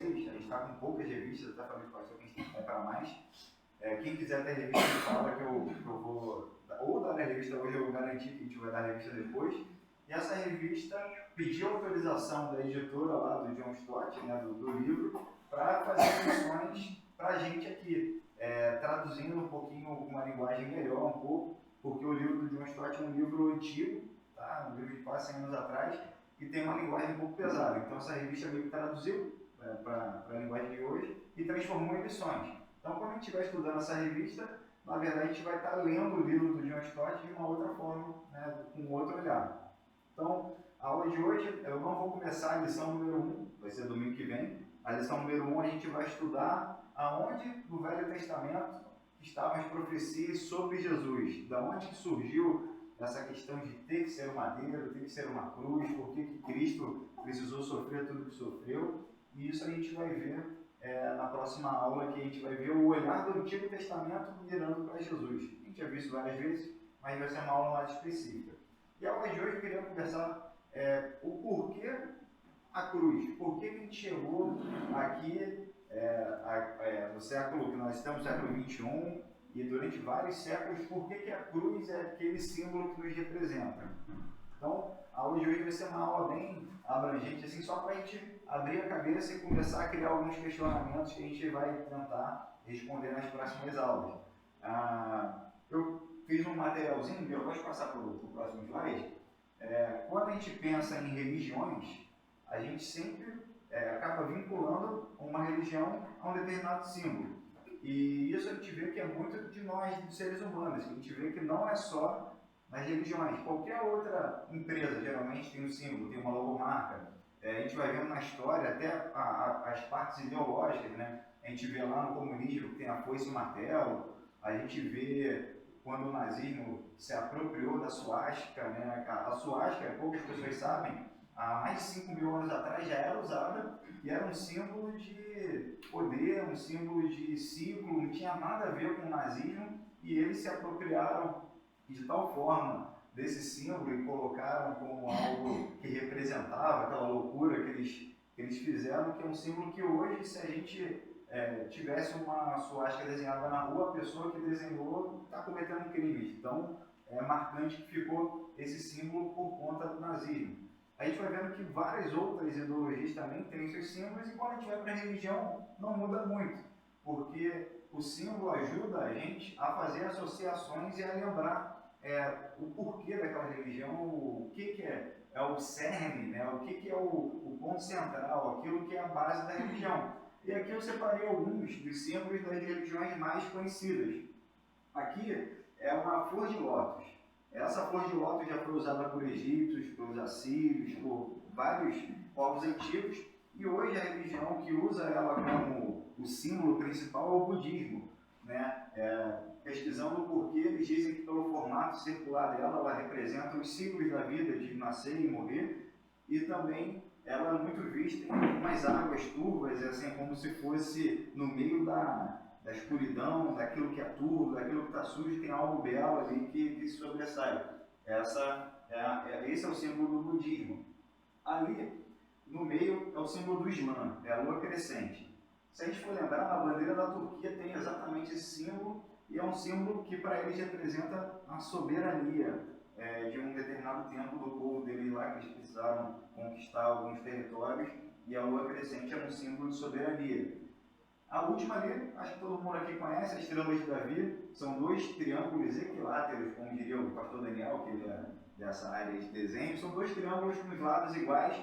vocês, a gente está com poucas revistas, até falei com o pastor que a gente tem que comprar mais. Quem quiser ter revista, me fala que eu vou ou dar a revista hoje, eu garanti que a gente vai dar a revista depois. E essa revista pediu autorização da editora lá do John Stott, né, do livro, para fazer edições para a gente aqui, traduzindo um pouquinho uma linguagem melhor, um pouco, porque o livro do John Stott é um livro antigo, tá? Um livro de quase 100 anos atrás, e tem uma linguagem um pouco pesada. Então essa revista meio que traduziu para a linguagem de hoje e transformou em lições. Então quando a gente estiver estudando essa revista, na verdade a gente vai estar lendo o livro do John Stott de uma outra forma, né, com um outro olhar. Então, a aula de hoje, eu não vou começar a lição número 1, vai ser domingo que vem. A lição número 1 a gente vai estudar aonde no Velho Testamento estavam as profecias sobre Jesus, da onde que surgiu essa questão de ter que ser um madeiro, ter que ser uma cruz, por que Cristo precisou sofrer tudo que sofreu. E isso a gente vai ver na próxima aula, que a gente vai ver o olhar do Antigo Testamento mirando para Jesus. A gente já viu isso várias vezes, mas vai ser uma aula mais específica. E a aula de hoje eu queria conversar o porquê a cruz, por que a gente chegou aqui no século que nós estamos, século XXI, e durante vários séculos, por que a cruz é aquele símbolo que nos representa. Então, a aula de hoje vai ser uma aula bem abrangente, assim, só para a gente abrir a cabeça e começar a criar alguns questionamentos que a gente vai tentar responder nas próximas aulas. Eu fiz um materialzinho, eu posso passar para o próximo slide. Quando a gente pensa em religiões, a gente sempre acaba vinculando uma religião a um determinado símbolo. E isso a gente vê que é muito de nós, dos seres humanos. A gente vê que não é só nas religiões. Qualquer outra empresa geralmente tem um símbolo, tem uma logomarca. A gente vai vendo na história até as partes ideológicas, né? A gente vê lá no comunismo que tem a foice e o martelo. A gente vê quando o nazismo se apropriou da suástica, né? A suástica, poucas pessoas sabem, há mais de 5.000 anos atrás já era usada e era um símbolo de poder, um símbolo de ciclo, não tinha nada a ver com o nazismo, e eles se apropriaram de tal forma desse símbolo e colocaram como algo que representava aquela loucura que eles fizeram, que é um símbolo que hoje, se a gente tivesse uma suástica desenhada na rua, a pessoa que desenhou está cometendo um crime. Então, é marcante que ficou esse símbolo por conta do nazismo. A gente vai vendo que várias outras ideologias também têm seus símbolos, e quando a gente vai para a religião, não muda muito, porque o símbolo ajuda a gente a fazer associações e a lembrar o porquê daquela religião, o que é o cerne, né? O que é o ponto central, aquilo que é a base da religião. E aqui eu separei alguns dos símbolos das religiões mais conhecidas. Aqui é uma flor de lótus. Essa flor de lótus já foi usada por egípcios, pelos assírios, por vários povos antigos, e hoje a religião que usa ela como o símbolo principal é o budismo, né? Pesquisando o porquê, eles dizem que pelo formato circular dela, ela representa os ciclos da vida, de nascer e morrer, e também ela é muito vista em algumas águas turvas, assim, como se fosse no meio da escuridão, daquilo que é turvo, daquilo que está sujo, tem algo belo ali que sobressai. Esse é o símbolo do budismo. Ali, no meio, é o símbolo do Islã, é a lua crescente. Se a gente for lembrar, na bandeira da Turquia tem exatamente esse símbolo, e é um símbolo que para eles representa a soberania de um determinado tempo do povo deles lá, que eles precisaram conquistar alguns territórios, e a lua crescente é um símbolo de soberania. A última ali, acho que todo mundo aqui conhece, a estrela de Davi, são dois triângulos equiláteros, como diria o pastor Daniel, que ele é dessa área de desenho, são dois triângulos com os lados iguais,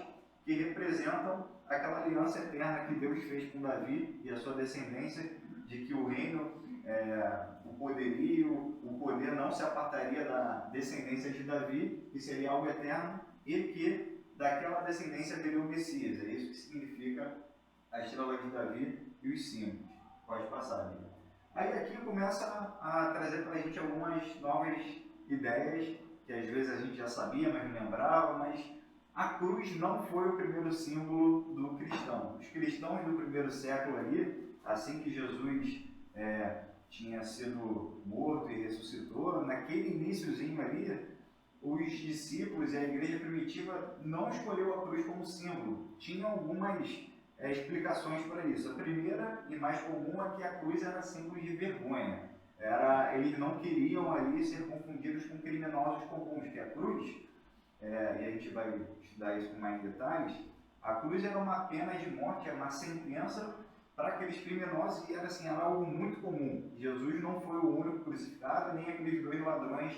que representam aquela aliança eterna que Deus fez com Davi e a sua descendência, de que o reino, o poderio, o poder não se apartaria da descendência de Davi, que seria algo eterno, e que daquela descendência teria o Messias. É isso que significa a estrela de Davi e os símbolos. Pode passar, Lívia. Aí aqui começa a trazer para a gente algumas novas ideias, que às vezes a gente já sabia, mas não lembrava, mas a cruz não foi o primeiro símbolo do cristão. Os cristãos do primeiro século ali, assim que Jesus tinha sido morto e ressuscitou, naquele iniciozinho ali, os discípulos e a igreja primitiva não escolheu a cruz como símbolo. Tinha algumas explicações para isso. A primeira e mais comum é que a cruz era símbolo de vergonha. Eles não queriam ali ser confundidos com criminosos comuns, que a cruz, e a gente vai estudar isso com mais detalhes, a cruz era uma pena de morte, era uma sentença para aqueles criminosos e era algo muito comum. Jesus não foi o único crucificado, nem aqueles 2 ladrões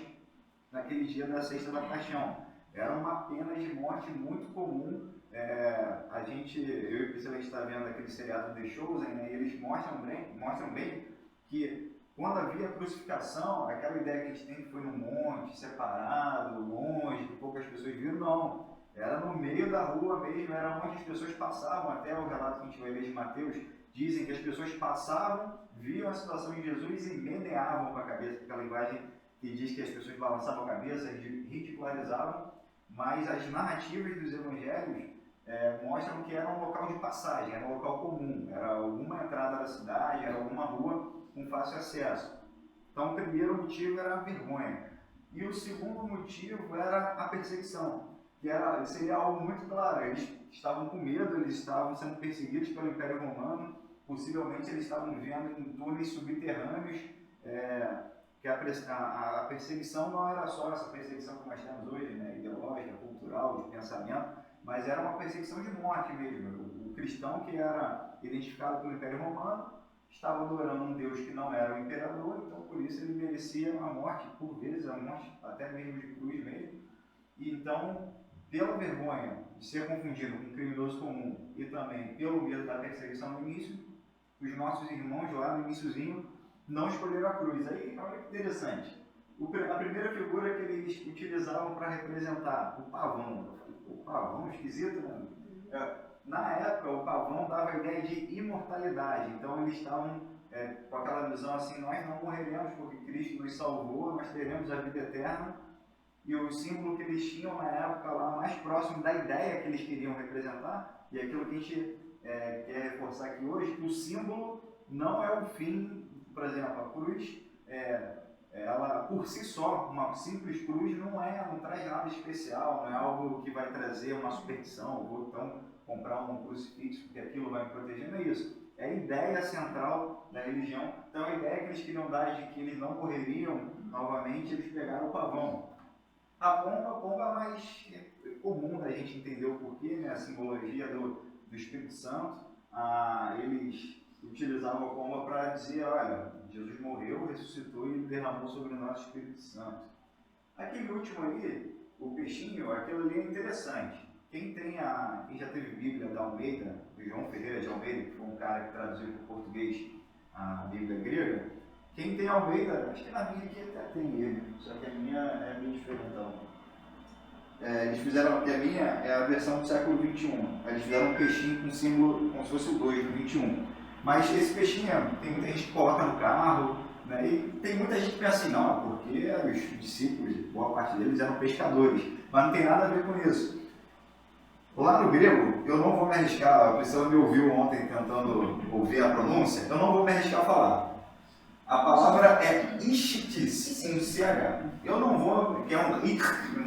naquele dia da Sexta da Paixão. Era uma pena de morte muito comum. Eu e o Priscila está vendo aquele seriado The Chosen, né, e eles mostram bem que quando havia crucificação, aquela ideia que a gente tem que foi num monte, separado, longe, que poucas pessoas viram, não. Era no meio da rua mesmo, era onde as pessoas passavam, até o relato que a gente vai ler de Mateus, dizem que as pessoas passavam, viam a situação de Jesus e meneavam com a cabeça, aquela linguagem que diz que as pessoas balançavam a cabeça, ridicularizavam, mas as narrativas dos evangelhos mostram que era um local de passagem, era um local comum, era alguma entrada da cidade, era alguma rua com fácil acesso. Então o primeiro motivo era a vergonha. E o segundo motivo era a perseguição, que seria algo muito claro. Eles estavam com medo, eles estavam sendo perseguidos pelo Império Romano, possivelmente eles estavam vivendo em túneis subterrâneos, que a perseguição não era só essa perseguição que nós temos hoje, né, ideológica, cultural, de pensamento, mas era uma perseguição de morte mesmo. O cristão que era identificado pelo Império Romano estava adorando um Deus que não era o imperador, então por isso ele merecia a morte, por vezes a morte até mesmo de cruz mesmo. E então, pela vergonha de ser confundido com um criminoso comum e também pelo medo da perseguição no início, os nossos irmãos lá no iniciozinho não escolheram a cruz. Aí, olha que interessante. A primeira figura que eles utilizavam para representar o pavão. O pavão, esquisito, né? Na época, o pavão dava a ideia de imortalidade. Então, eles estavam com aquela visão assim, nós não morreremos porque Cristo nos salvou, nós teremos a vida eterna. E o símbolo que eles tinham na época lá, mais próximo da ideia que eles queriam representar, e aquilo que a gente quer reforçar aqui hoje, que o símbolo não é o fim. Por exemplo, a cruz, ela por si só, uma simples cruz, não traz nada especial, não é algo que vai trazer uma superstição, vou então comprar um crucifixo porque aquilo vai me proteger, não é isso. É a ideia central da religião. Então a ideia que eles queriam dar de que eles não morreriam novamente, eles pegaram o pavão. A pomba é mais comum da gente entender o porquê, né? A simbologia do Espírito Santo. Eles utilizavam a pomba para dizer, olha, Jesus morreu, ressuscitou e derramou sobre o nosso Espírito Santo. Aquele último ali, o peixinho, aquilo ali é interessante. Quem já teve Bíblia da Almeida, do João Ferreira de Almeida, que foi um cara que traduziu para o português a Bíblia grega, quem tem Almeida, acho que na minha aqui até tem ele, só que a minha é meio diferentão. Eles fizeram, que a minha é a versão do século XXI, eles fizeram um peixinho com símbolo, como se fosse o 2 do 21. Mas esse peixinho, tem muita gente que coloca no carro, né? E tem muita gente que pensa assim, não, porque os discípulos, boa parte deles eram pescadores, mas não tem nada a ver com isso. Lá no grego, eu não vou me arriscar, a Priscila me ouviu ontem tentando ouvir a pronúncia, eu não vou me arriscar a falar. A palavra é ischitis, com CH. Eu não vou, que é um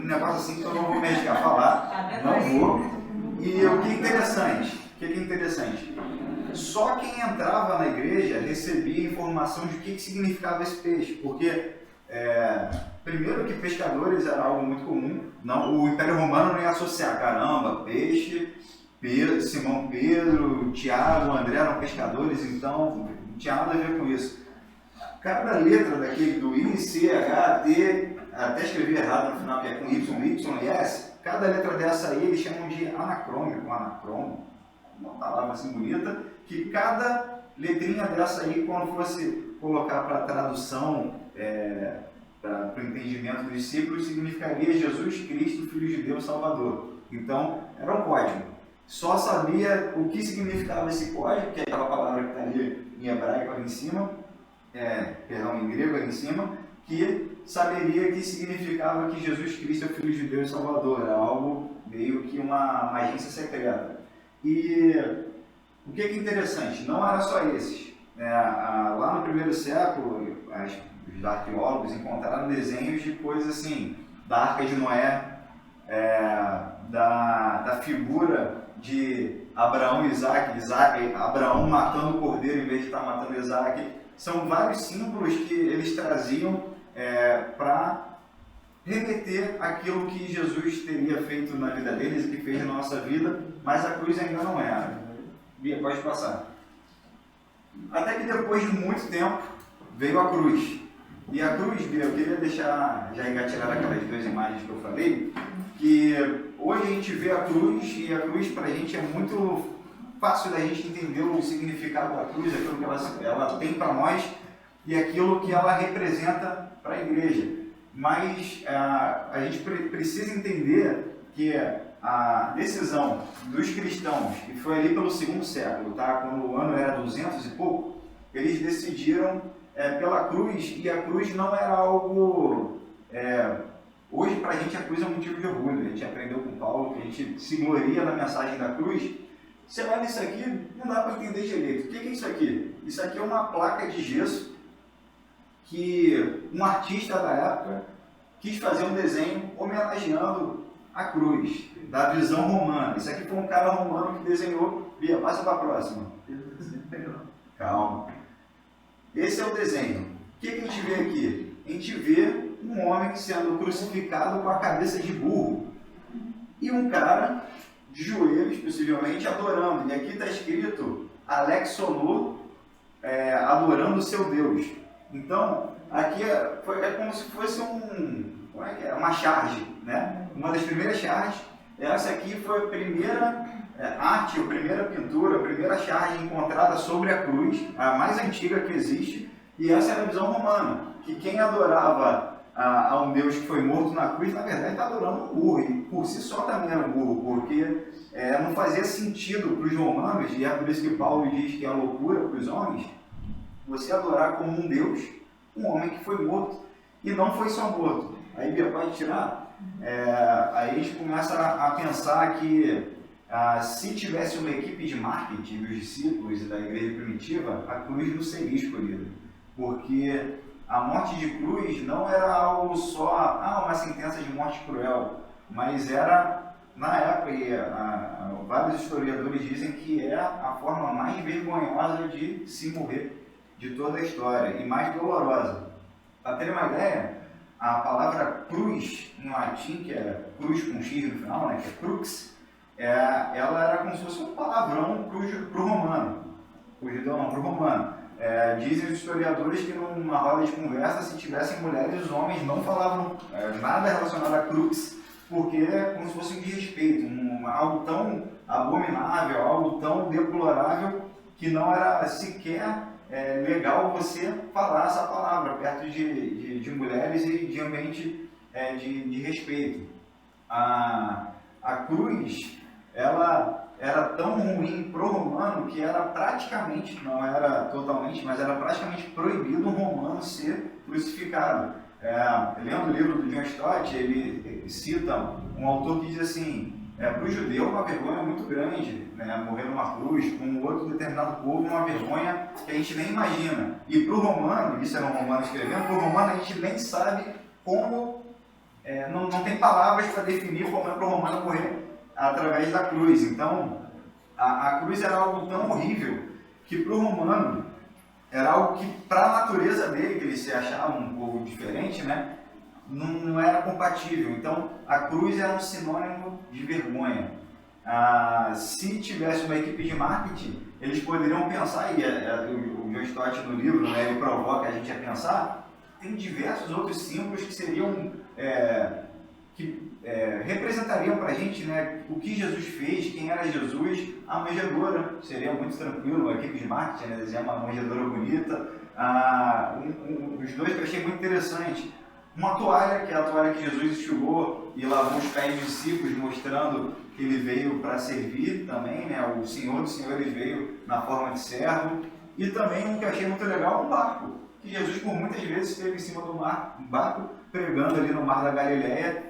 negócio assim que eu não vou me arriscar a falar, não vou. E o que é interessante? Só quem entrava na igreja recebia informação de o que significava esse peixe, porque primeiro que pescadores era algo muito comum, o Império Romano não ia associar, caramba, peixe, Simão Pedro, Tiago, André eram pescadores, então não tinha nada a ver com isso. Cada letra daquele do I, C, H, T, até escrevi errado no final, que é com Y, Y e S, cada letra dessa aí eles chamam de anacromo, uma palavra assim bonita, que cada letrinha dessa aí, quando fosse colocar para tradução, para o entendimento dos discípulos, significaria Jesus Cristo, Filho de Deus, Salvador. Então, era um código. Só sabia o que significava esse código, que é aquela palavra que está ali em hebraico ali em cima, em grego ali em cima, que saberia que significava que Jesus Cristo é o Filho de Deus e Salvador. Era algo meio que uma agência secreta. E o que é interessante, não era só esses. Lá no primeiro século, os arqueólogos encontraram desenhos de coisas assim, da Arca de Noé, da figura de Abraão e Isaac, Abraão matando o cordeiro em vez de estar matando Isaac. São vários símbolos que eles traziam para remeter aquilo que Jesus teria feito na vida deles e que fez na nossa vida, mas a cruz ainda não era. Bia, pode passar. Até que depois de muito tempo veio a cruz. E a cruz, Bia, eu queria deixar já engatilhar aquelas duas imagens que eu falei, que hoje a gente vê a cruz e a cruz para a gente é muito fácil da gente entender o significado da cruz, aquilo que ela tem para nós e aquilo que ela representa para a igreja. Mas a gente precisa entender que a decisão dos cristãos, que foi ali pelo segundo século, tá? Quando o ano era 200 e pouco, eles decidiram pela cruz, e a cruz não era algo... hoje para a gente a cruz é um motivo de orgulho, a gente aprendeu com Paulo que a gente se gloria na mensagem da cruz. Você olha isso aqui, não dá para entender direito. O que é isso aqui? Isso aqui é uma placa de gesso que um artista da época quis fazer um desenho homenageando a cruz, da visão romana. Isso aqui foi um cara romano que desenhou. Bia, passa para a próxima. Calma. Esse é o desenho. O que a gente vê aqui? A gente vê um homem sendo crucificado com a cabeça de burro e um cara de joelhos, possivelmente, adorando. E aqui está escrito Alex Sonu, adorando o seu Deus. Então, aqui é como se fosse uma charge, né? Uma das primeiras charges. Essa aqui foi a primeira arte, a primeira pintura, a primeira charge encontrada sobre a cruz, a mais antiga que existe. E essa era a visão romana, que quem adorava a um Deus que foi morto na cruz, na verdade está adorando um burro. E por si só também era um burro, porque não fazia sentido para os romanos, e é por isso que Paulo diz que é loucura para os homens, você adorar como um Deus, um homem que foi morto, e não foi só morto. Aí Bia, pode tirar? Aí a gente começa a pensar que se tivesse uma equipe de marketing dos discípulos e da igreja primitiva, a cruz não seria escolhida, porque a morte de cruz não era algo só, uma sentença de morte cruel, mas era, na época, e vários historiadores dizem que é a forma mais vergonhosa de se morrer de toda a história e mais dolorosa. Para ter uma ideia, a palavra cruz em latim, que é cruz com X no final, né, que é crux, ela era como se fosse um palavrão para o romano. O judeu não, para o romano. Dizem os historiadores que numa roda de conversa, se tivessem mulheres, os homens não falavam nada relacionado a crux, porque é como se fosse um desrespeito, algo tão abominável, algo tão deplorável, que não era sequer legal você falar essa palavra perto de mulheres e de ambiente de respeito. A cruz, ela era tão ruim pro romano que era praticamente, não era totalmente, mas era praticamente proibido um romano ser crucificado. Lendo o livro do John Stott, ele cita um autor que diz assim, para o judeu uma vergonha muito grande, né, morrer numa cruz, com um outro determinado povo uma vergonha que a gente nem imagina. E para o romano, isso era um romano escrevendo, para o romano a gente nem sabe como, não tem palavras para definir como é para o romano morrer através da cruz. Então, a cruz era algo tão horrível que para o romano era algo que, para a natureza dele, que ele se achava um povo diferente, né, não era compatível. Então, a cruz era um sinônimo de vergonha. Se tivesse uma equipe de marketing, eles poderiam pensar, e o John Stott no livro, né, ele provoca a gente a pensar, tem diversos outros símbolos que seriam, representariam para a gente, né, o que Jesus fez, quem era Jesus. A manjedoura seria muito tranquilo, a equipe de marketing, né, desenhar uma manjedoura bonita. Os dois que eu achei muito interessante, uma toalha, que é a toalha que Jesus enxugou e lavou os pés dos discípulos, mostrando que ele veio para servir também, né, o Senhor dos Senhores veio na forma de servo. E também um que eu achei muito legal, um barco, que Jesus por muitas vezes esteve em cima do barco, pregando ali no mar da Galileia,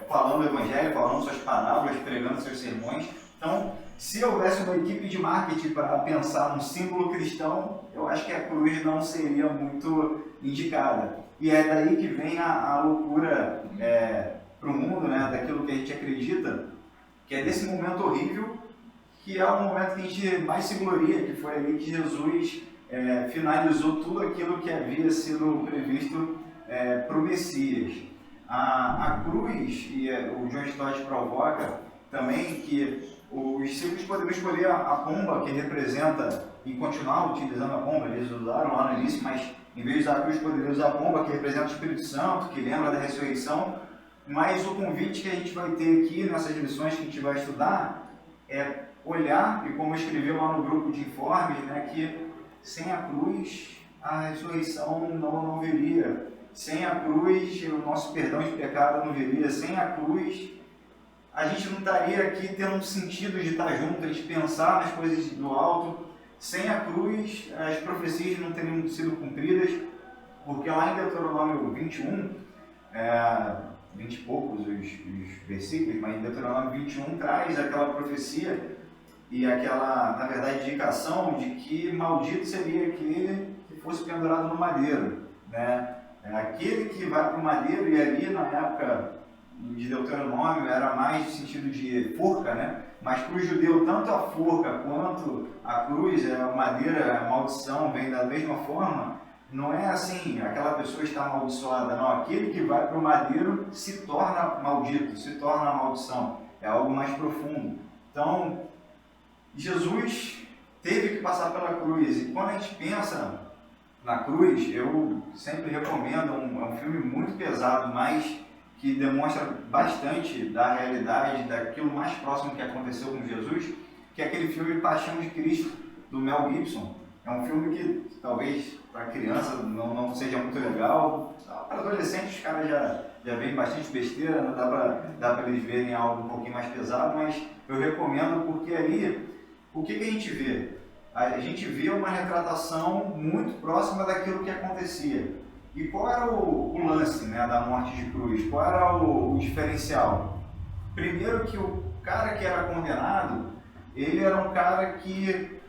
falando o evangelho, falando suas parábolas, pregando seus sermões. Então, se houvesse uma equipe de marketing para pensar num símbolo cristão, eu acho que a cruz não seria muito indicada. E é daí que vem a loucura para o mundo, né, daquilo que a gente acredita, que é desse momento horrível que é o momento que a gente mais se gloria, que foi ali que Jesus finalizou tudo aquilo que havia sido previsto para o Messias. A cruz, e o John Stott provoca também que os discípulos poderiam escolher a pomba, que representa, e continuar utilizando a pomba, eles usaram lá no início, mas em vez de usar a cruz, poderiam usar a pomba, que representa o Espírito Santo, que lembra da ressurreição. Mas o convite que a gente vai ter aqui nessas lições que a gente vai estudar é olhar, e como eu escrevi lá no grupo de informes, né, que sem a cruz a ressurreição não viria. Sem a cruz o nosso perdão de pecado não viria. Sem a cruz a gente não estaria aqui tendo um sentido de estar junto, de pensar nas coisas do alto. Sem a cruz as profecias não teriam sido cumpridas, porque lá em Deuteronômio 21, 20 e poucos os versículos, mas em Deuteronômio 21 traz aquela profecia e aquela, na verdade, indicação de que maldito seria aquele que fosse pendurado no madeiro, né? Aquele que vai para o madeiro, e ali na época de Deuteronômio era mais no sentido de forca, né? Mas para o judeu, tanto a forca quanto a cruz, a madeira, a maldição vem da mesma forma. Não é assim, aquela pessoa está amaldiçoada, não. Aquele que vai para o madeiro se torna maldito, se torna maldição. É algo mais profundo. Então, Jesus teve que passar pela cruz. E quando a gente pensa na cruz, eu sempre recomendo, é um filme muito pesado, mas que demonstra bastante da realidade, daquilo mais próximo que aconteceu com Jesus, que é aquele filme Paixão de Cristo, do Mel Gibson. É um filme que talvez para criança não seja muito legal, para adolescentes os caras já veem bastante besteira, não dá para eles verem algo um pouquinho mais pesado, mas eu recomendo porque ali, o que a gente vê? A gente vê uma retratação muito próxima daquilo que acontecia. E qual era o lance, né, da morte de cruz? Qual era o diferencial? Primeiro que o cara que era condenado, ele era um cara que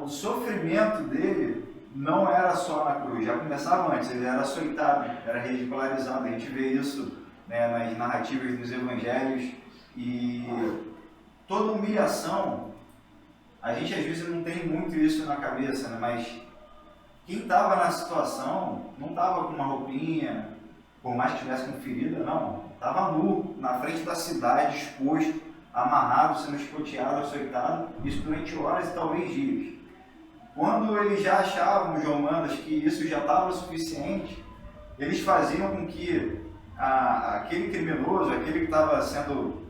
o sofrimento dele não era só na cruz, já começava antes, ele era açoitado, era ridicularizado. A gente vê isso, né, nas narrativas dos evangelhos, e toda humilhação, a gente às vezes não tem muito isso na cabeça, né, mas quem estava na situação não estava com uma roupinha, por mais que estivesse com ferida, não. Estava nu, na frente da cidade, exposto, amarrado, sendo espoteado, açoitado, isso durante horas e talvez dias. Quando eles já achavam, os romanos, que isso já estava o suficiente, eles faziam com que aquele criminoso, aquele que estava sendo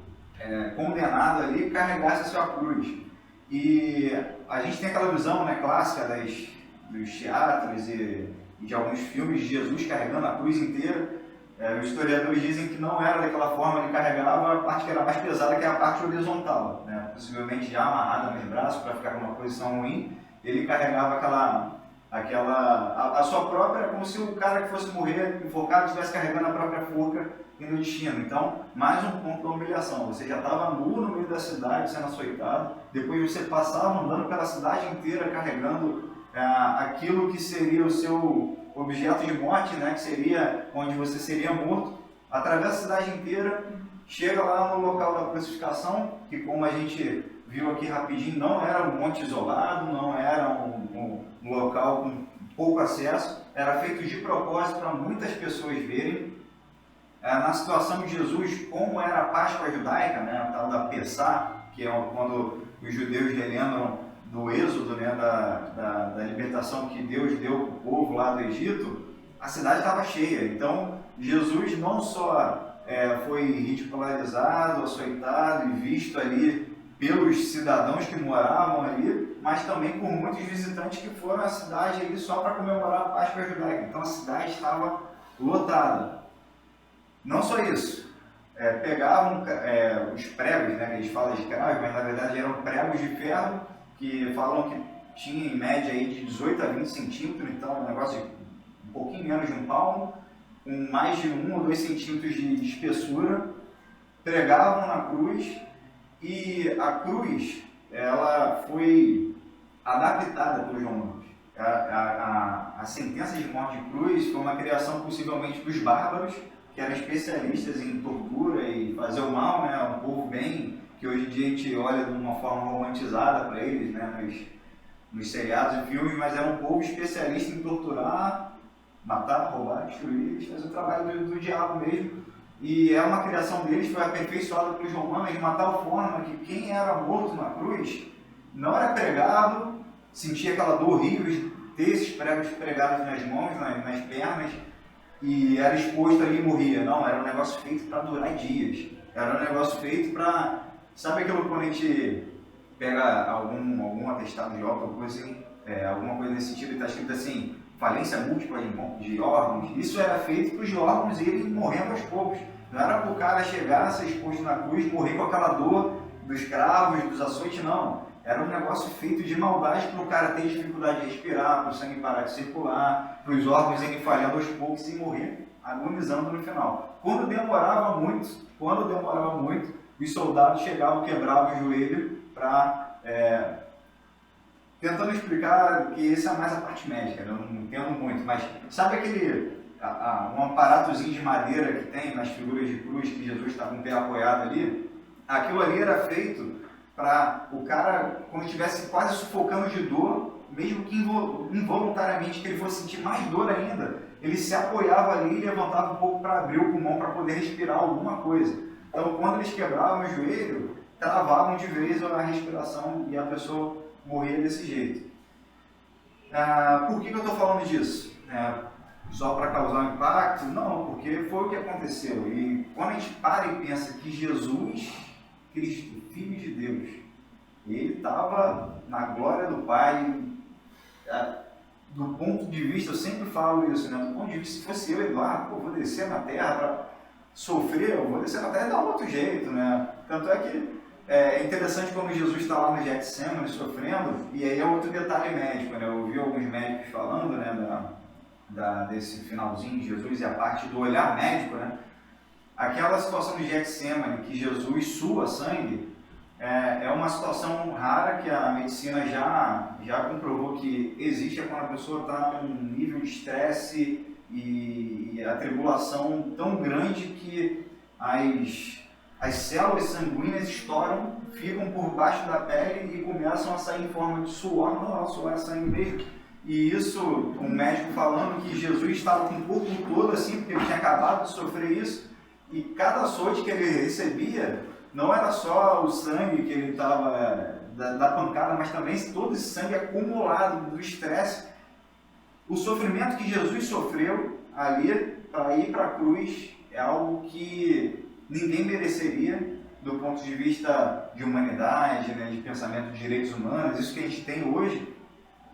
condenado ali, carregasse a sua cruz. E a gente tem aquela visão, né, clássica dos teatros e de alguns filmes de Jesus carregando a cruz inteira. Os historiadores dizem que não era daquela forma, ele carregava a parte que era mais pesada, que é a parte horizontal, né? Possivelmente já amarrada nos braços para ficar numa posição ruim. Ele carregava a sua própria, como se o cara que fosse morrer enforcado estivesse carregando a própria forca no destino. Então, mais um ponto da humilhação. Você já estava nu no meio da cidade, sendo açoitado, depois você passava andando pela cidade inteira carregando aquilo que seria o seu objeto de morte, né, que seria onde você seria morto, atravessa a cidade inteira, chega lá no local da crucificação, que como a gente viu aqui rapidinho, não era um monte isolado, não era um local com pouco acesso, era feito de propósito para muitas pessoas verem. Na situação de Jesus, como era a Páscoa judaica, né, a tal da Pessá, que é quando os judeus relembram do êxodo, né, da libertação que Deus deu para o povo lá do Egito, a cidade estava cheia. Então, Jesus não só foi ridicularizado, açoitado e visto ali pelos cidadãos que moravam ali, mas também por muitos visitantes que foram à cidade ali só para comemorar a Páscoa judaica. Então, a cidade estava lotada. Não só isso. Pegavam os pregos, né, que eles falam de escravos, mas na verdade eram pregos de ferro, que falam que tinha em média aí de 18 a 20 centímetros, então um negócio de um pouquinho menos de um palmo, com mais de 1 ou 2 centímetros de espessura, pregavam na cruz, e a cruz ela foi adaptada pelos romanos. A sentença de morte de cruz foi uma criação possivelmente dos bárbaros, que eram especialistas em tortura e fazer o mal, né, um povo que hoje em dia a gente olha de uma forma romantizada para eles, né, nos seriados e filmes, mas era um povo especialista em torturar, matar, roubar, destruir, eles faziam o trabalho do diabo mesmo. E é uma criação deles, foi aperfeiçoada pelos romanos de uma tal forma que quem era morto na cruz não era pregado, sentia aquela dor horrível de ter esses pregos pregados nas mãos, nas pernas, e era exposto ali e morria. Não, era um negócio feito para durar dias. Era um negócio feito para... Sabe aquilo quando a gente pega algum atestado de óbito, alguma coisa assim, alguma coisa nesse sentido, e está escrito assim, falência múltipla de órgãos? Isso era feito para os órgãos irem morrendo aos poucos. Não era para o cara chegar, ser exposto na cruz, morrer com aquela dor dos cravos, dos açoites, não. Era um negócio feito de maldade para o cara ter dificuldade de respirar, para o sangue parar de circular, para os órgãos irem falhando aos poucos e morrer agonizando no final. Quando demorava muito, os soldados chegavam, quebravam o joelho para... tentando explicar que essa é mais a parte médica, eu não entendo muito, mas sabe aquele... um aparatozinho de madeira que tem nas figuras de cruz, que Jesus está com o pé apoiado ali? Aquilo ali era feito para o cara, quando estivesse quase sufocando de dor, mesmo que involuntariamente, que ele fosse sentir mais dor ainda, ele se apoiava ali e levantava um pouco para abrir o pulmão para poder respirar alguma coisa. Então, quando eles quebravam o joelho, travavam de vez a respiração e a pessoa morria desse jeito. Por que eu estou falando disso? Só para causar um impacto? Não, porque foi o que aconteceu. E quando a gente para e pensa que Jesus Cristo, Filho de Deus, ele estava na glória do Pai, do ponto de vista, eu sempre falo isso, né? Do ponto de vista, se fosse eu, Eduardo, vou descer na terra para sofrer, eu vou descer na terra e dar um outro jeito, né? Tanto é que é interessante quando Jesus está lá no Getsemane sofrendo, e aí é outro detalhe médico, né? Eu ouvi alguns médicos falando, né, desse finalzinho de Jesus e a parte do olhar médico, né? Aquela situação do Getsemane, que Jesus sua sangue, é uma situação rara que a medicina já comprovou que existe, quando a pessoa está num nível de estresse e a tribulação tão grande que as células sanguíneas estouram, ficam por baixo da pele e começam a sair em forma de suor, não é suor, é sangue mesmo. E isso, um médico falando que Jesus estava com o corpo todo assim, porque ele tinha acabado de sofrer isso, e cada açoite que ele recebia, não era só o sangue que ele estava da pancada, mas também todo esse sangue acumulado do estresse. O sofrimento que Jesus sofreu ali para ir para a cruz é algo que ninguém mereceria do ponto de vista de humanidade, né, de pensamento de direitos humanos, isso que a gente tem hoje.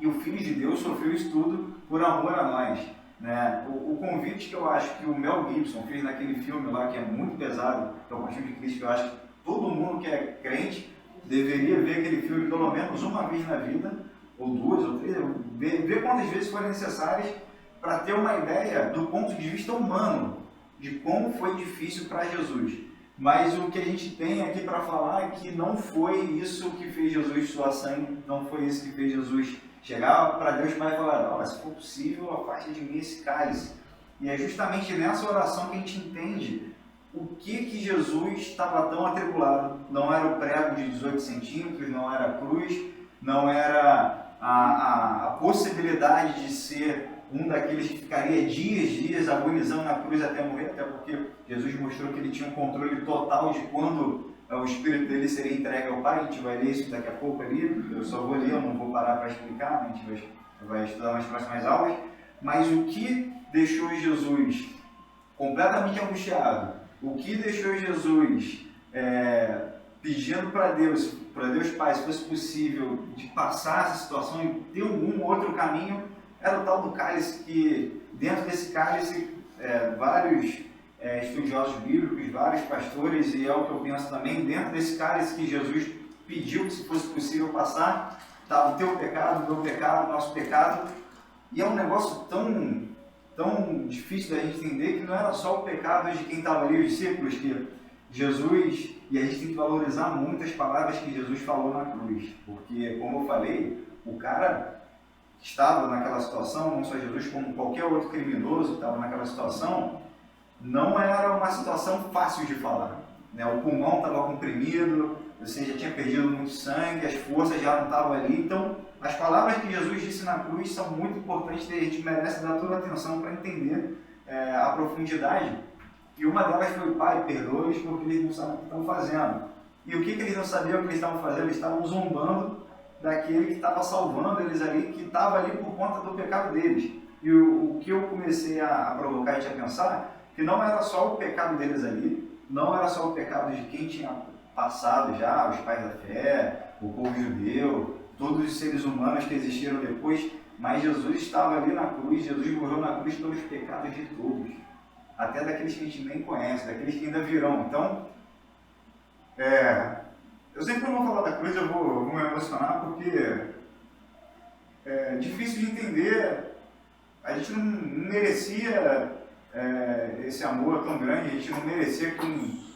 E o Filho de Deus sofreu isso tudo por amor a nós. Né? O convite que eu acho que o Mel Gibson fez naquele filme lá, que é muito pesado, que é o Paixão de Cristo, que eu acho que todo mundo que é crente deveria ver aquele filme pelo menos uma vez na vida, ou duas, ou três, ver quantas vezes forem necessárias, para ter uma ideia do ponto de vista humano, de como foi difícil para Jesus. Mas o que a gente tem aqui para falar é que não foi isso que fez Jesus suar sangue, não foi isso que fez Jesus chegar para Deus Pai e falar: "Olha, se for possível, afaste de mim esse cálice". E é justamente nessa oração que a gente entende o que Jesus estava tão atribulado. Não era o prego de 18 centímetros, não era a cruz, não era a possibilidade de ser um daqueles que ficaria dias agonizando na cruz até morrer, até porque Jesus mostrou que ele tinha um controle total de quando o espírito dele seria entregue ao Pai. A gente vai ler isso daqui a pouco ali, eu só vou ler, eu não vou parar para explicar, a gente vai estudar nas próximas aulas. Mas o que deixou Jesus completamente angustiado, o que deixou Jesus pedindo para Deus Pai, se fosse possível, de passar essa situação e ter algum outro caminho, era o tal do cálice, que dentro desse cálice vários estudiosos bíblicos, vários pastores, e é o que eu penso também, dentro desse cálice que Jesus pediu que, se fosse possível passar, estava o teu pecado, o meu pecado, o nosso pecado. E é um negócio tão difícil da gente entender, que não era só o pecado de quem estava ali, os discípulos, que Jesus, e a gente tem que valorizar muito as palavras que Jesus falou na cruz, porque, como eu falei, o cara estava naquela situação, não só Jesus, como qualquer outro criminoso que estava naquela situação, não era uma situação fácil de falar. né? O pulmão estava comprimido, você já tinha perdido muito sangue, as forças já não estavam ali. Então, as palavras que Jesus disse na cruz são muito importantes e a gente merece dar toda a atenção para entender a profundidade. E uma delas foi: Pai, perdoa-os porque eles não sabem o que estão fazendo. E o que eles não sabiam o que eles estavam fazendo? Eles estavam zombando daquele que estava salvando eles ali, que estava ali por conta do pecado deles. E o que eu comecei a provocar e a pensar, que não era só o pecado deles ali, não era só o pecado de quem tinha passado já, os pais da fé, o povo judeu, todos os seres humanos que existiram depois, mas Jesus estava ali na cruz, Jesus morreu na cruz pelos pecados de todos, até daqueles que a gente nem conhece, daqueles que ainda virão. Então, eu sempre quando vou falar da cruz eu vou me emocionar, porque é difícil de entender. A gente não merecia esse amor tão grande, a gente não merecia que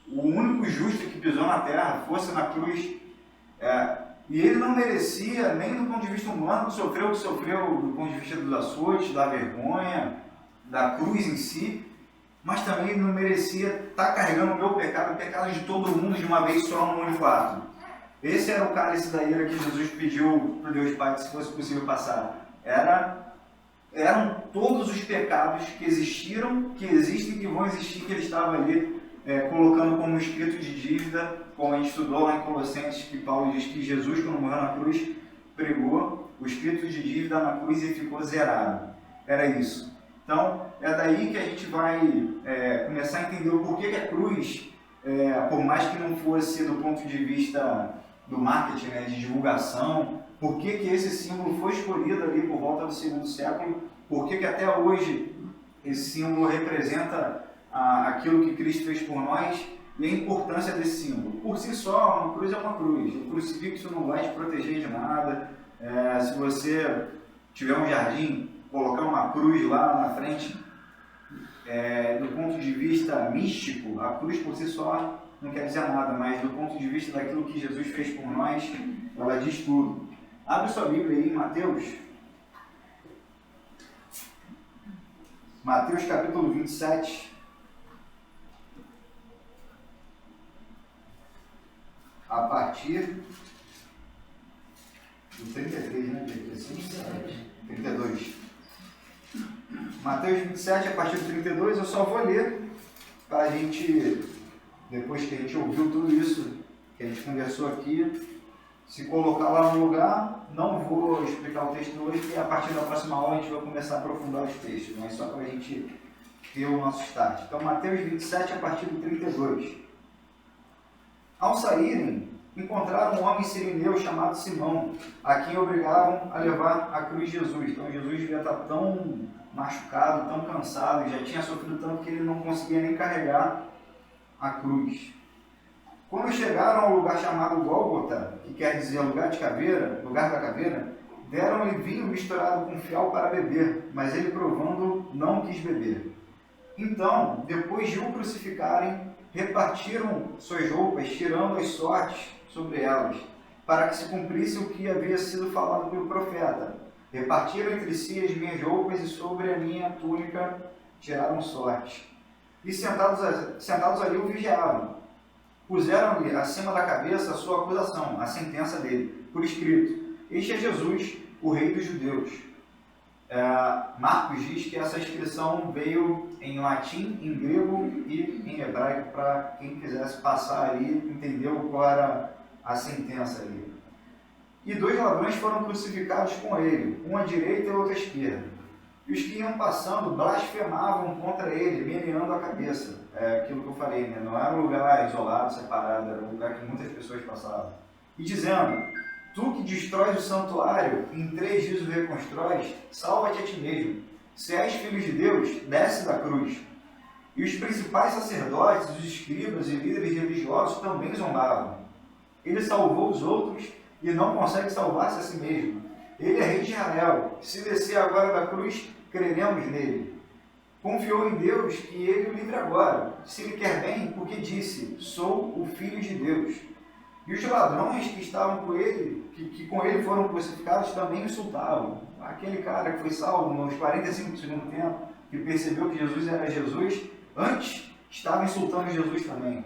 o único justo que pisou na terra fosse na cruz. E ele não merecia, nem do ponto de vista humano, sofreu o que sofreu do ponto de vista dos açoites, da vergonha, da cruz em si, mas também ele não merecia estar carregando o meu pecado, o pecado de todo mundo de uma vez só, num único ato. Esse era o cálice da ira que Jesus pediu para Deus Pai, se fosse possível passar. Eram todos os pecados que existiram, que existem e que vão existir, que ele estava ali colocando como escrito de dívida, como a gente estudou lá em Colossenses, que Paulo diz que Jesus, quando morreu na cruz, pregou o escrito de dívida na cruz e ficou zerado. Era isso. Então, é daí que a gente vai começar a entender o porquê que a cruz, por mais que não fosse do ponto de vista do marketing, né, de divulgação, por que que esse símbolo foi escolhido ali por volta do segundo século, por que que até hoje esse símbolo representa aquilo que Cristo fez por nós e a importância desse símbolo. Por si só, uma cruz é uma cruz. O crucifixo não vai te proteger de nada. Se você tiver um jardim, colocar uma cruz lá na frente, do ponto de vista místico, a cruz por si só não quer dizer nada, mas do ponto de vista daquilo que Jesus fez por nós, ela diz tudo. Abre sua Bíblia aí em Mateus capítulo 27. A partir do 33, né? 32. Mateus 27, a partir do 32, eu só vou ler para a gente, depois que a gente ouviu tudo isso que a gente conversou aqui, se colocar lá no lugar. Não vou explicar o texto hoje, porque a partir da próxima aula a gente vai começar a aprofundar os textos, mas só para a gente ter o nosso start. Então, Mateus 27, a partir do 32. Ao saírem, encontraram um homem sirineu chamado Simão, a quem obrigavam a levar a cruz de Jesus. Então Jesus devia estar tão machucado, tão cansado, já tinha sofrido tanto que ele não conseguia nem carregar a cruz. Quando chegaram ao lugar chamado Gólgota, que quer dizer lugar de caveira, lugar da caveira, deram-lhe vinho misturado com fiel para beber, mas ele, provando, não quis beber. Então, depois de o crucificarem, repartiram suas roupas, tirando as sortes sobre elas, para que se cumprisse o que havia sido falado pelo profeta. Repartiram entre si as minhas roupas e sobre a minha túnica tiraram sorte. E sentados ali o vigiavam. Puseram-lhe acima da cabeça a sua acusação, a sentença dele, por escrito: Este é Jesus, o Rei dos Judeus. Marcos diz que essa inscrição veio em latim, em grego e em hebraico, para quem quisesse passar ali, entendeu qual era a sentença ali. E 2 ladrões foram crucificados com ele, um à direita e outro à esquerda. E os que iam passando blasfemavam contra ele, meneando a cabeça. É aquilo que eu falei, né? Não era um lugar isolado, separado, era um lugar que muitas pessoas passavam. E dizendo: Tu que destróis o santuário, em 3 dias o reconstróis, salva-te a ti mesmo. Se és filho de Deus, desce da cruz. E os principais sacerdotes, os escribas e líderes religiosos também zombavam. Ele salvou os outros e não consegue salvar-se a si mesmo. Ele é rei de Israel. Se descer agora da cruz, creremos nele. Confiou em Deus que ele o livre agora, se ele quer bem, porque disse: Sou o filho de Deus. E os ladrões que estavam com ele, que com ele foram crucificados, também insultavam. Aquele cara que foi salvo nos 45 do segundo tempo, que percebeu que Jesus era Jesus, antes estava insultando Jesus também.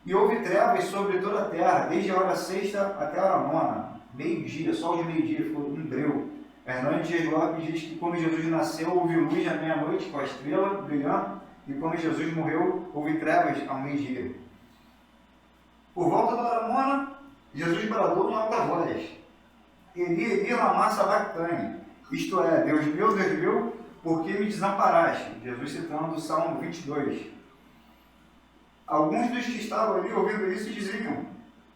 E houve trevas sobre toda a terra, desde a hora sexta até a hora nona, meio-dia, sol de meio-dia, ficou um breu. Hernandes de Lopes diz que quando Jesus nasceu, houve luz à meia-noite, com a estrela brilhando, e quando Jesus morreu, houve trevas ao meio-dia. Por volta da hora nona, Jesus bradou em alta voz: Eli, Eli, lama sabachthani, isto é, Deus meu, por que me desamparaste? Jesus citando o Salmo 22. Alguns dos que estavam ali ouvindo isso diziam: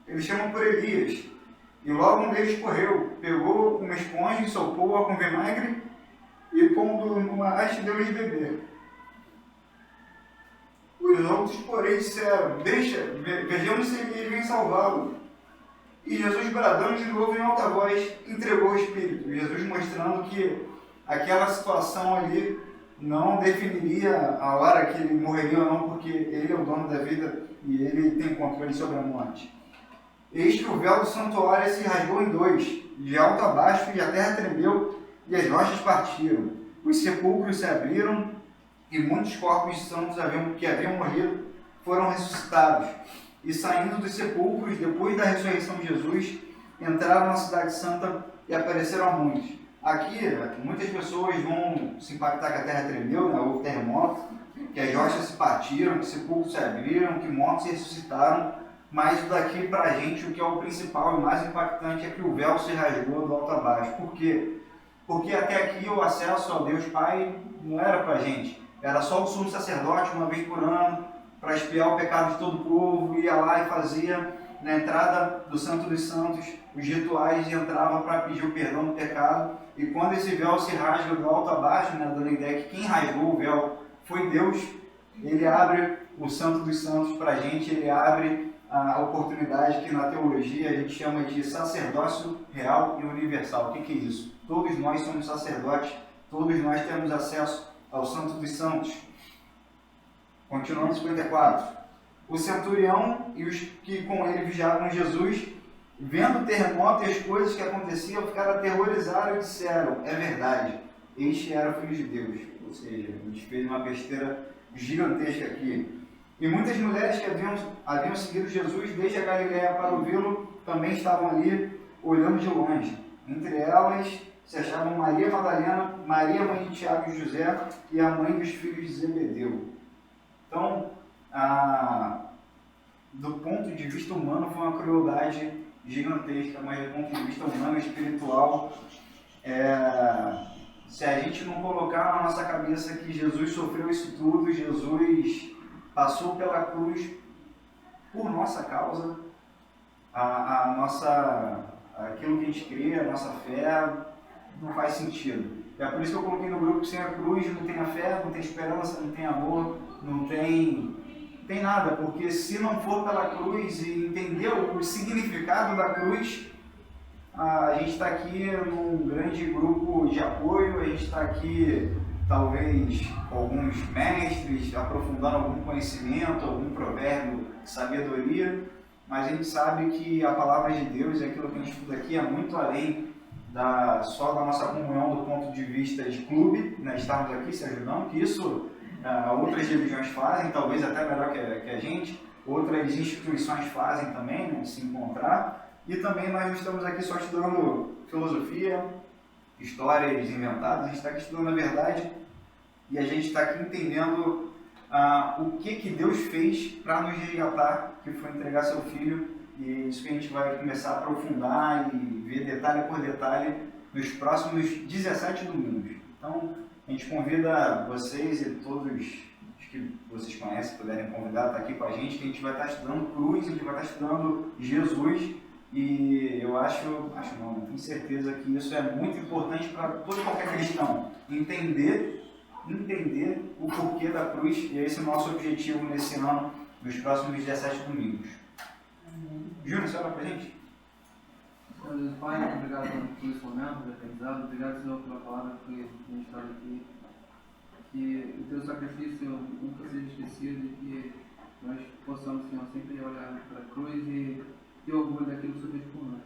eles chamam por Elias. E logo um deles correu, pegou uma esponja, ensopou-a com vinagre e pondo numa haste deu-lhes beber. Os outros, porém, disseram: deixa, vejamos se ele vem salvá-lo. E Jesus, bradando de novo em alta voz, entregou o Espírito. Jesus mostrando que aquela situação ali não definiria a hora que ele morreria ou não, porque ele é o dono da vida e ele tem controle sobre a morte. Eis que o véu do santuário se rasgou em dois, de alto a baixo, e a terra tremeu, e as rochas partiram. Os sepulcros se abriram, e muitos corpos santos que haviam morrido foram ressuscitados. E saindo dos sepulcros, depois da ressurreição de Jesus, entraram na cidade santa e apareceram a muitos. Aqui, muitas pessoas vão se impactar que a terra tremeu, né? Houve terremoto, que as rochas se partiram, que os sepulcros se abriram, que mortos se ressuscitaram. Mas daqui para a gente, o que é o principal e mais impactante é que o véu se rasgou do alto a baixo. Por quê? Porque até aqui o acesso ao Deus Pai não era para a gente. Era só o sumo sacerdote, uma vez por ano, para expiar o pecado de todo o povo, ia lá e fazia, na entrada do Santo dos Santos, os rituais, e entrava para pedir o perdão do pecado. E quando esse véu se rasga do alto a baixo, né, dando a ideia que quem rasgou o véu foi Deus, ele abre o Santo dos Santos para a gente, ele abre a oportunidade que na teologia a gente chama de sacerdócio real e universal. O que é isso? Todos nós somos sacerdotes, todos nós temos acesso ao Santo dos Santos. Continuando 54. O centurião e os que com ele vigiavam Jesus, vendo o terremoto e as coisas que aconteciam, ficaram aterrorizados e disseram: é verdade, este era o Filho de Deus. Ou seja, a gente fez uma besteira gigantesca aqui. E muitas mulheres que haviam seguido Jesus desde a Galileia para ouvi-lo também estavam ali olhando de longe. Entre elas se achavam Maria Madalena, Maria, mãe de Tiago e José, e a mãe dos filhos de Zebedeu. Então, do ponto de vista humano, foi uma crueldade gigantesca, mas do ponto de vista humano e espiritual, se a gente não colocar na nossa cabeça que Jesus sofreu isso tudo, Jesus passou pela cruz por nossa causa, aquilo que a gente crê, a nossa fé, não faz sentido. É por isso que eu coloquei no grupo: sem a cruz não tem a fé, não tem esperança, não tem amor, não tem nada, porque se não for pela cruz e entender o significado da cruz, a gente está aqui num grande grupo de apoio, a gente está aqui talvez com alguns mestres, aprofundando algum conhecimento, algum provérbio de sabedoria, mas a gente sabe que a palavra de Deus, aquilo que a gente estuda aqui, é muito além só da nossa comunhão do ponto de vista de clube, né, estarmos aqui se ajudando, que isso outras religiões fazem, talvez até melhor que a gente, outras instituições fazem também, né, de se encontrar, e também nós não estamos aqui só estudando filosofia, histórias inventadas, a gente está aqui estudando a verdade e a gente está aqui entendendo o que Deus fez para nos resgatar, que foi entregar seu Filho, e isso que a gente vai começar a aprofundar e ver detalhe por detalhe nos próximos 17 domingos. Então, a gente convida vocês e todos os que vocês conhecem, puderem convidar, estar aqui com a gente, que a gente vai estar estudando cruz, a gente vai estar estudando Jesus. E eu tenho certeza que isso é muito importante para toda e qualquer cristão, entender o porquê da cruz, e esse é o nosso objetivo nesse ano, nos próximos 17 domingos. Júnior, você olha para a gente? Senhor Deus Pai, obrigado por esse momento de aprendizado, obrigado, Senhor, pela palavra que a gente está aqui, que o teu sacrifício nunca seja esquecido e que nós possamos, Senhor, sempre olhar para a cruz e ter orgulho daquilo que o Senhor fez por nós.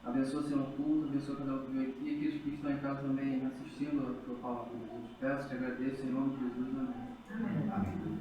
Abençoa, Senhor, o culto, abençoa cada um que veio aqui, e aqueles que estão em casa também assistindo a tua palavra. Eu te peço, te agradeço, em nome de Jesus. Amém. Amém.